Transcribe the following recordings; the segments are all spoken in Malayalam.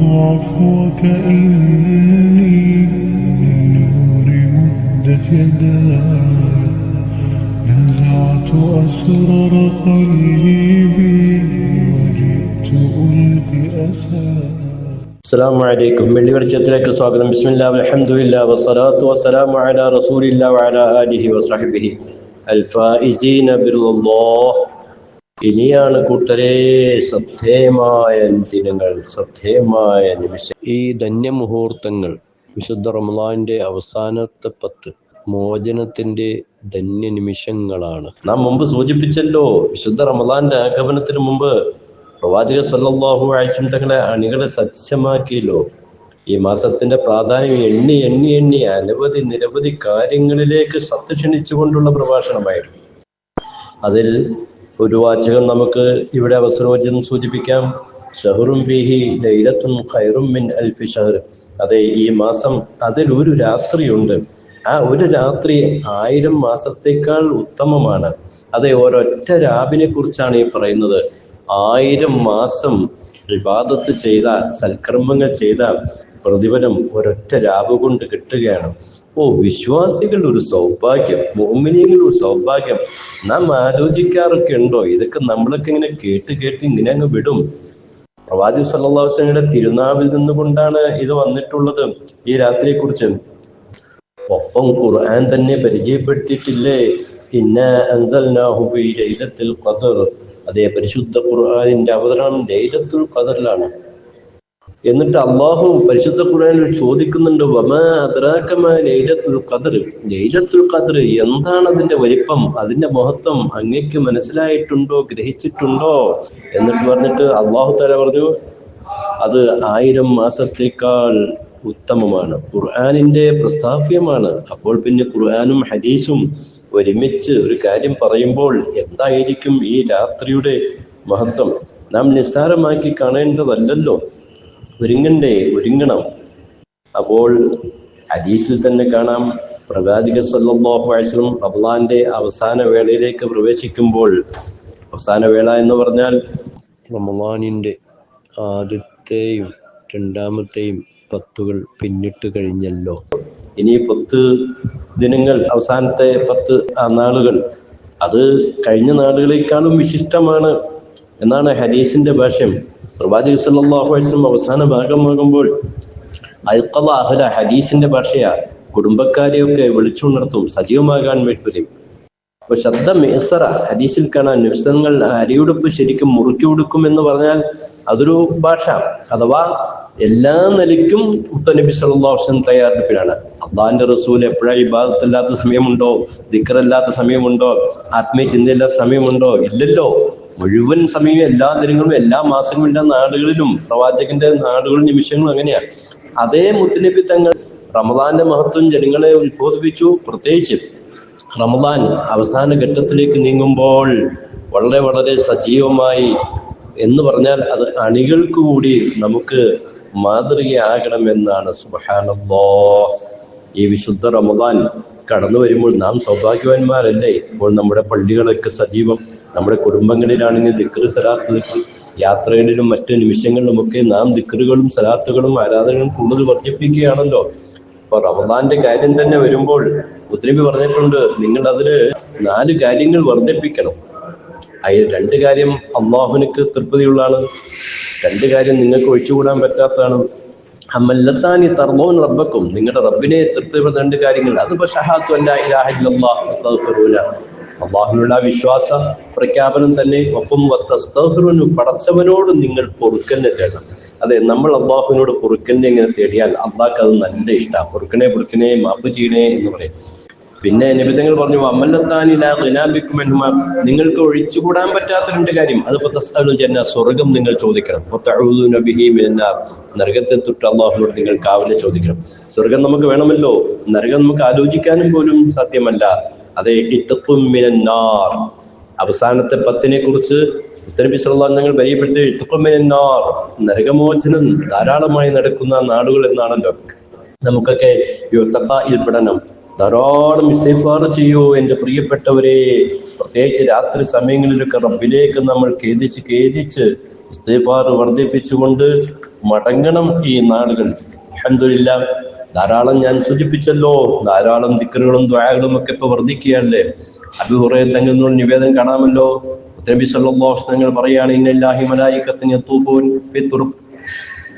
عفوك إني للنور مدت يداي نزعت أسرار قلبي وجئت ألقي أساي. അസ്സലാമു അലൈക്കും. വെള്ളി വെളിച്ചത്തിലേക്ക് സ്വാഗതം. ബിസ്മില്ലാഹി വൽഹംദുലില്ലാഹി വസ്സലാത്തു വസ്സലാമു അലാ റസൂലില്ലാഹി വഅലാ ആലിഹി വസ്വഹ്ബിഹി അൽ ഫായിസീന ബില്ലാഹ്. ഇനിയാണ് കൂട്ടരെ സത്യമായ ദിനങ്ങൾ, സത്യമായ നിമിഷം. ഈ ധന്യമുഹൂർത്തങ്ങൾ വിശുദ്ധ റമളാന്റെ അവസാനത്തെ 10 മോചനത്തിന്റെ ധന്യ നിമിഷങ്ങളാണ്. നാം മുമ്പ് സൂചിപ്പിച്ചല്ലോ, വിശുദ്ധ റമളാന്റെ ആഗമനത്തിന് മുമ്പ് പ്രവാചകൻ സല്ലല്ലാഹു അലൈഹി വസല്ലം തങ്ങളെ അണികളെ സജ്ജമാക്കിയല്ലോ. ഈ മാസത്തിന്റെ പ്രാധാന്യം എണ്ണി എണ്ണി എണ്ണി നിരവധി കാര്യങ്ങളിലേക്ക് ക്ഷണിച്ചുകൊണ്ടുള്ള പ്രഭാഷണമായിരുന്നു. അതിൽ ഒരു വാചകം നമുക്ക് ഇവിടെ അവസരോചിതം സൂചിപ്പിക്കാം. ഷഹറും ഫീഹി ലൈലത്തുൻ ഖൈറും മിൻ അൽഫി ഷഹർ. അതെ, ഈ മാസം അതിൽ ഒരു രാത്രിയുണ്ട്. ആ ഒരു രാത്രി 1000 മാസത്തേക്കാൾ ഉത്തമമാണ്. അതെ, ഒരൊറ്റ രാവിനെ കുറിച്ചാണ് ഈ പറയുന്നത്. 1000 മാസം ഇബാദത്ത് ചെയ്ത, സൽക്കർമ്മങ്ങൾ ചെയ്ത പ്രതിഫലം ഒരൊറ്റ രാവ് കൊണ്ട് കിട്ടുകയാണ്. വിശ്വാസികൾ ഒരു സൗഭാഗ്യം, മുഅ്മിനീങ്ങൾ ഒരു സൗഭാഗ്യം. നാം ആലോചിക്കാറൊക്കെ ഉണ്ടോ? ഇതൊക്കെ നമ്മളൊക്കെ ഇങ്ങനെ കേട്ട് ഇങ്ങനെ അങ്ങ് വിടും. പ്രവാചകൻ സല്ലല്ലാഹു അലൈഹി വസല്ലമയുടെ തിരുനാവിൽ നിന്നുകൊണ്ടാണ് ഇത് വന്നിട്ടുള്ളത്, ഈ രാത്രിയെ കുറിച്ച്. ഒപ്പം ഖുർആൻ തന്നെ പരിചയപ്പെടുത്തിയിട്ടില്ലേ, ഇന്നാ അൻസൽനാഹു ഫീ ലൈലത്തുൽ ഖദർ. അതേ, പരിശുദ്ധ ഖുർആനിന്റെ അവതരണം ലൈലത്തുൽ ഖദറിലാണ്. എന്നിട്ട് അല്ലാഹു പരിശുദ്ധ ഖുർആനിൽ ചോദിക്കുന്നുണ്ട്, വമാ അദ്റാക മാ ലൈലത്തുൽ ഖദർ. ലൈലത്തുൽ ഖദർ എന്താണ് അതിന്റെ വലിപ്പം, അതിന്റെ മഹത്വം അങ്ങേക്ക് മനസ്സിലായിട്ടുണ്ടോ, ഗ്രഹിച്ചിട്ടുണ്ടോ? എന്നിട്ട് പറഞ്ഞിട്ട് അല്ലാഹു തആല പറഞ്ഞു, അത് 1000 മാസത്തേക്കാൾ ഉത്തമമാണ്, ഖുർആനിന്റെ പ്രസ്താവ്യമാണ്. അപ്പോൾ പിന്നെ ഖുർആനും ഹദീസും ഒരുമിച്ച് ഒരു കാര്യം പറയുമ്പോൾ എന്തായിരിക്കും ഈ രാത്രിയുടെ മഹത്വം? നാം നിസ്സാരമാക്കി കാണേണ്ടതല്ലല്ലോ. ഒരുങ്ങണം. അപ്പോൾ ഹദീസിൽ തന്നെ കാണാം, പ്രവാചകൻ സല്ലല്ലാഹു അലൈഹി വസല്ലം റമളാന്റെ അവസാന വേളയിലേക്ക് പ്രവേശിക്കുമ്പോൾ, അവസാന വേള എന്ന് പറഞ്ഞാൽ റമളാനിന്റെ ആദ്യത്തെയും രണ്ടാമത്തെയും 10 പിന്നിട്ട് കഴിഞ്ഞല്ലോ. ഇനി 10 ദിനങ്ങൾ, അവസാനത്തെ 10 നാളുകൾ, അത് കഴിഞ്ഞ നാളുകളെക്കാളും വിശിഷ്ടമാണ് എന്നാണ് ഹദീസിന്റെ ഭാഷ്യം. പ്രവാചകൻ സല്ലല്ലാഹു അലൈഹി വസല്ലം അവസാന ഭാഗമാകുമ്പോൾ അൽഖള അഹ്ല, ഹദീസിന്റെ ഭാഷയാ, കുടുംബക്കാരെയൊക്കെ വിളിച്ചുണർത്തും, സജീവമാകാൻ വേണ്ടി. അപ്പൊ ശബ്ദം മേസറ, ഹദീസിൽ കാണാൻ നിമിഷങ്ങൾ അരിയുടുപ്പ് ശരിക്കും മുറുക്കി ഉടുക്കും എന്ന് പറഞ്ഞാൽ അതൊരു ഭാഷ. അഥവാ എല്ലാ നിലയ്ക്കും മുത്തനബി സല്ലല്ലാഹു അലൈഹി വസല്ലം തയ്യാറെടുപ്പിലാണ്. അള്ളാഹിന്റെ റസൂൽ എപ്പോഴാ ഇബാദത്തില്ലാത്ത സമയമുണ്ടോ, ദിക്റല്ലാത്ത സമയമുണ്ടോ, ആത്മീയ ചിന്തയില്ലാത്ത സമയമുണ്ടോ? ഇല്ലല്ലോ. മുഴുവൻ സമയവും, എല്ലാ ദിനങ്ങളും, എല്ലാ മാസങ്ങളും, എല്ലാ നാടുകളിലും, പ്രവാചകന്റെ നാടുകളും നിമിഷങ്ങളും അങ്ങനെയാണ്. അതേ മുത്തനബി തങ്ങൾ റമളാന്റെ മഹത്വം ജനങ്ങളെ ഉത്ബോധിപ്പിച്ചു. പ്രത്യേകിച്ച് റമളാൻ അവസാന ഘട്ടത്തിലേക്ക് നീങ്ങുമ്പോൾ വളരെ വളരെ സജീവമായി എന്ന് പറഞ്ഞാൽ അത് അണികൾക്ക് കൂടി നമുക്ക് മാതൃകയാകണമെന്നാണ്. സുബ്ഹാനല്ലാഹ്. ഈ വിശുദ്ധ റമളാൻ കടന്നു വരുമ്പോൾ നാം സൗഭാഗ്യവാന്മാരല്ലേ? ഇപ്പോൾ നമ്മുടെ പള്ളികളൊക്കെ സജീവം, നമ്മുടെ കുടുംബങ്ങളിലാണെങ്കിൽ ദിക്ർ, സലാത്ത്, യാത്രകളിലും മറ്റു നിമിഷങ്ങളിലുമൊക്കെ നാം ദിക്റുകളും സലാത്തുകളും ആരാധനകളും കൂടുതൽ വർദ്ധിപ്പിക്കുകയാണല്ലോ. അപ്പൊ റമളാന്റെ കാര്യം തന്നെ വരുമ്പോൾ മുത്തനബി പറഞ്ഞിട്ടുണ്ട്, നിങ്ങൾ അതില് 4 കാര്യങ്ങൾ വർദ്ധിപ്പിക്കണം. അതിൽ 2 കാര്യം അള്ളാഹുവിനക്ക് തൃപ്തിയുള്ളതാണ്, 2 കാര്യം നിങ്ങൾക്ക് ഒഴിച്ചുകൂടാൻ പറ്റാത്തതാണ്. അമല്ലത്താനി തർദൂൻ റബ്ബക്കും, നിങ്ങളുടെ റബ്ബിനെ തൃപ്തിപ്പെടുന്ന 2 കാര്യങ്ങൾ. അതിപ്പോ ഷഹാദത്തു അല്ലാ ഇലാഹ ഇല്ലല്ലാഹ് വസ്തഗ്ഫിറൂന, അള്ളാഹുവിനുള്ള വിശ്വാസ പ്രഖ്യാപനം തന്നെ. ഒപ്പം വസ്തഗ്ഫിറൂന, പടച്ചവനോട് നിങ്ങൾ പൊറുക്കലിനെ തേടണം. അതെ, നമ്മൾ അള്ളാഹുവിനോട് പൊറുക്കലിനെ ഇങ്ങനെ തേടിയാൽ അള്ളാഹ്ക്ക് അത് നല്ല ഇഷ്ടമാണ്. പൊറുക്കനെ മാപ്പ് ചെയ്യണേ എന്ന് പറയും. പിന്നെ നബിതങ്ങൾ പറഞ്ഞു, നിങ്ങൾക്ക് ഒഴിച്ചുകൂടാൻ പറ്റാത്ത 2 കാര്യം. അതിപ്പോ തസ്അലു ജന്ന, സ്വർഗം നിങ്ങൾ ചോദിക്കണം. നരകത്തെ തൊട്ട് അള്ളാഹുവിനോട് നിങ്ങൾ കാവലെ ചോദിക്കണം. സ്വർഗം നമുക്ക് വേണമല്ലോ, നരകം നമുക്ക് ആലോചിക്കാനും പോലും സാധ്യമല്ല. അതെ, ഇത്തഖും മിനന്നാർ. അവസാനത്തെ 10 കുറിച്ച് നബി സല്ലല്ലാഹു അലൈഹി വസല്ലം പരിചയപ്പെടുത്തി, ഇത്തഖും മിനന്നാർ, നരകമോചനം ധാരാളമായി നടക്കുന്ന നാടുകൾ എന്നാണല്ലോ. നമുക്കൊക്കെ യുത്തഖയിൽപ്പെടണം. ധാരാളം ഇസ്തിഗ്ഫാർ ചെയ്യൂ എൻ്റെ പ്രിയപ്പെട്ടവരെ. പ്രത്യേകിച്ച് രാത്രി സമയങ്ങളിലൊക്കെ റബ്ബിലേക്ക് നമ്മൾ ഖേദിച്ച് ഇസ്തിഗ്ഫാർ വർദ്ധിപ്പിച്ചുകൊണ്ട് മടങ്ങണം ഈ നാളുകൾ. അൽഹംദുലില്ലാഹ്, ധാരാളം ഞാൻ സൂചിപ്പിച്ചല്ലോ, ധാരാളം ദിക്റുകളും ദുആകളും ഒക്കെ ഇപ്പൊ വർദ്ധിക്കുകയല്ലേ. അബൂ ഹുറൈറ തങ്ങളിൽ നിന്നുള്ള നിവേദനം കാണാമല്ലോ. നബി സല്ലല്ലാഹു അലൈഹി വസല്ലം പറയാണ്, ഇന്നല്ലാഹി മലായികത്തൻ യതൂഫൂൻ ഫിത്തുറുഖ്,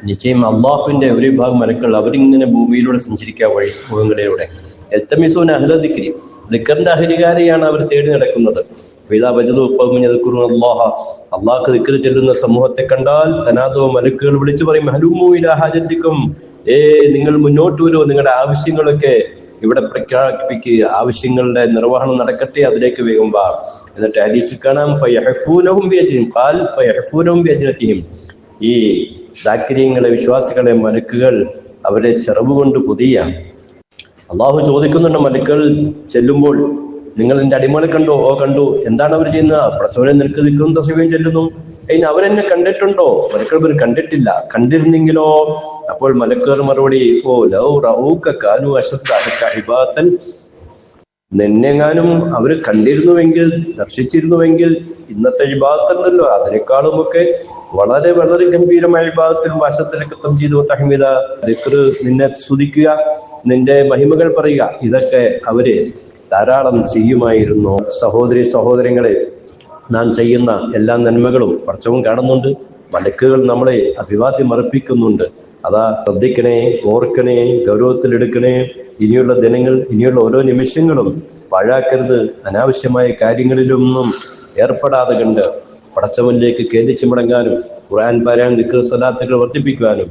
നിശ്ചയം അള്ളാഹുവിന്റെ ഒരു വിഭാഗം മലക്കൾ അവരിങ്ങനെ ഭൂമിയിലൂടെ സഞ്ചരിക്കുക വഴി മുഖങ്ങളിലൂടെ. എൽത്തമിസൂന അഹ്ല ദിക്രി, ദിക്റിന്റെ അഹരികാരെയാണ് അവർ തേടി നടക്കുന്നത്. അള്ളാഹ് ദിക്ർ ചെല്ലുന്ന സമൂഹത്തെ കണ്ടാൽ തനാദോ മലക്കുകൾ വിളിച്ചു പറയും, ഹലുമു ഇലാ ഹാജത്തിക്കും, നിങ്ങൾ മുന്നോട്ട് വരൂ, നിങ്ങളുടെ ആവശ്യങ്ങളൊക്കെ ഇവിടെ പ്രഖ്യാപിക്കുക, ആവശ്യങ്ങളുടെ നിർവഹണം നടക്കട്ടെ, അതിലേക്ക് വേഗം വാ. എന്നിട്ട് ഹദീസിൽ കാണാം, ഫയഹ്ഫൂനഹും ബിയജ്രിഹിം ഖാൽ ഫയഹ്ഫൂനഹും ബിയജ്രതിഹിം, ഈ ദാക്കിര്യങ്ങളെ, വിശ്വാസികളെ മലക്കുകൾ അവരെ ചെറുവ് കൊണ്ട് പൊതിയാണ്. അള്ളാഹു ചോദിക്കുന്നുണ്ട്, മലക്കുകൾ ചെല്ലുമ്പോൾ നിങ്ങൾ എന്റെ അടിമകളെ കണ്ടോ? ഓ കണ്ടു. എന്താണ് അവർ ചെയ്യുന്നത്? പ്രച്ചോനെ നിനക്ക് ദിക്റും തസ്ബീഹും ചെല്ലുന്നു. അതിന് അവരെന്നെ കണ്ടിട്ടുണ്ടോ? മലക്കുകൾ കണ്ടിട്ടില്ല. കണ്ടിരുന്നെങ്കിലോ? അപ്പോൾ മലക്കുകൾ മറുപടി, ഓ ലൗ റഊക കാനൂ അശദ്ദ അലക ഇബാദത്തൻ, നിന്നെങ്ങാനും അവര് കണ്ടിരുന്നുവെങ്കിൽ, ദർശിച്ചിരുന്നുവെങ്കിൽ ഇന്നത്തെ ഇബാദത്തുണ്ടല്ലോ അതിനേക്കാളുമൊക്കെ വളരെ വളരെ ഗംഭീരമായ വിഭാഗത്തിലും വശത്തിലേക്ക് തംജീദ് തഹ്മീദ, ദിക്ർ, നിന്നെ സ്തുതിക്കുക, നിന്റെ മഹിമകൾ പറയുക, ഇതൊക്കെ അവര് ധാരാളം ചെയ്യുമായിരുന്നു. സഹോദരങ്ങളെ, നാം ചെയ്യുന്ന എല്ലാ നന്മകളും പടച്ചവൻ കാണുന്നുണ്ട്. മലക്കുകൾ നമ്മളെ അഭിവാദ്യം അർപ്പിക്കുന്നുണ്ട്. അതാ ശ്രദ്ധിക്കണേ, ഓർക്കണേ, ഗൗരവത്തിലെടുക്കണേ. ഇനിയുള്ള ദിനങ്ങൾ, ഇനിയുള്ള ഓരോ നിമിഷങ്ങളും പാഴാക്കരുത്. അനാവശ്യമായ കാര്യങ്ങളിലൊന്നും ഏർപ്പെടാതെ കണ്ട് പടച്ചവനിലേക്ക് കേന്ദ്രിച്ച് മടങ്ങാനും ഖുർആൻ പാരായണം, ദിക്ർ, സ്വലാത്തുകൾ വർദ്ധിപ്പിക്കുവാനും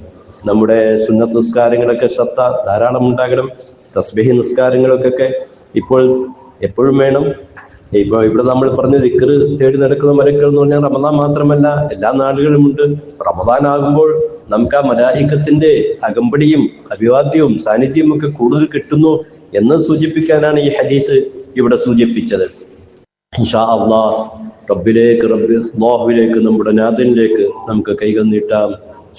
നമ്മുടെ സുന്നത്ത് നിസ്കാരങ്ങളൊക്കെ ശ്രദ്ധ ധാരാളം ഉണ്ടാകണം. തസ്ബീഹ് നിസ്കാരങ്ങൾക്കൊക്കെ ഇപ്പോൾ എപ്പോഴും വേണം. ഇവിടെ നമ്മൾ പറഞ്ഞ ദിക്ർ തേടി നടക്കുന്ന മലക്കുകൾ എന്ന് പറഞ്ഞാൽ റമദാൻ മാത്രമല്ല, എല്ലാ നാടുകളിലും ഉണ്ട്. റമദാൻ ആകുമ്പോൾ നമുക്ക് ആ മലായികത്തിന്റെ അകമ്പടിയും അഭിവാദ്യവും സാന്നിധ്യവും ഒക്കെ കൂടുതൽ കിട്ടുന്നു എന്ന് സൂചിപ്പിക്കാനാണ് ഈ ഹദീസ് ഇവിടെ സൂചിപ്പിച്ചത്. ഇൻഷാ അല്ലാഹ്, അല്ലാഹുവിലേക്ക്, നമ്മുടെ നാഥനിലേക്ക് നമുക്ക് കൈകൾ നീട്ടാം,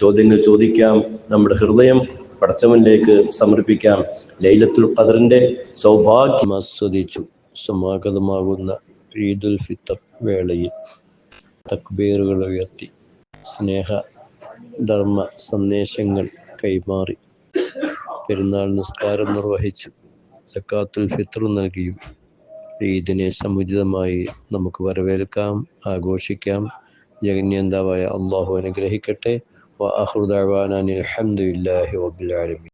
ചോദ്യങ്ങൾ ചോദിക്കാം, നമ്മുടെ ഹൃദയം പടച്ചവനിലേക്ക് സമർപ്പിക്കാം. ലൈലത്തുൽ ഖദറിന്റെ സൗഭാഗ്യം ആസ്വദിച്ചു സമാഗതമാകുന്ന ഈദുൽ ഫിത്തർ വേളയിൽ തക്ബീറുകൾ ഉയർത്തി സ്നേഹ ധർമ്മ സന്ദേശങ്ങൾ കൈമാറി പെരുന്നാൾ നിസ്കാരം നിർവഹിച്ചു സക്കാത്തുൽ ഫിത്ർ നൽകിയും ഈദിനെ സമുചിതമായി നമുക്ക് വരവേൽക്കാം, ആഘോഷിക്കാം. ജഗന്യന്താവായ അള്ളാഹു അനുഗ്രഹിക്കട്ടെ. വആഖിറു ദഅ്വാനാ അൽഹംദുലില്ലാഹി റബ്ബിൽ ആലമീൻ.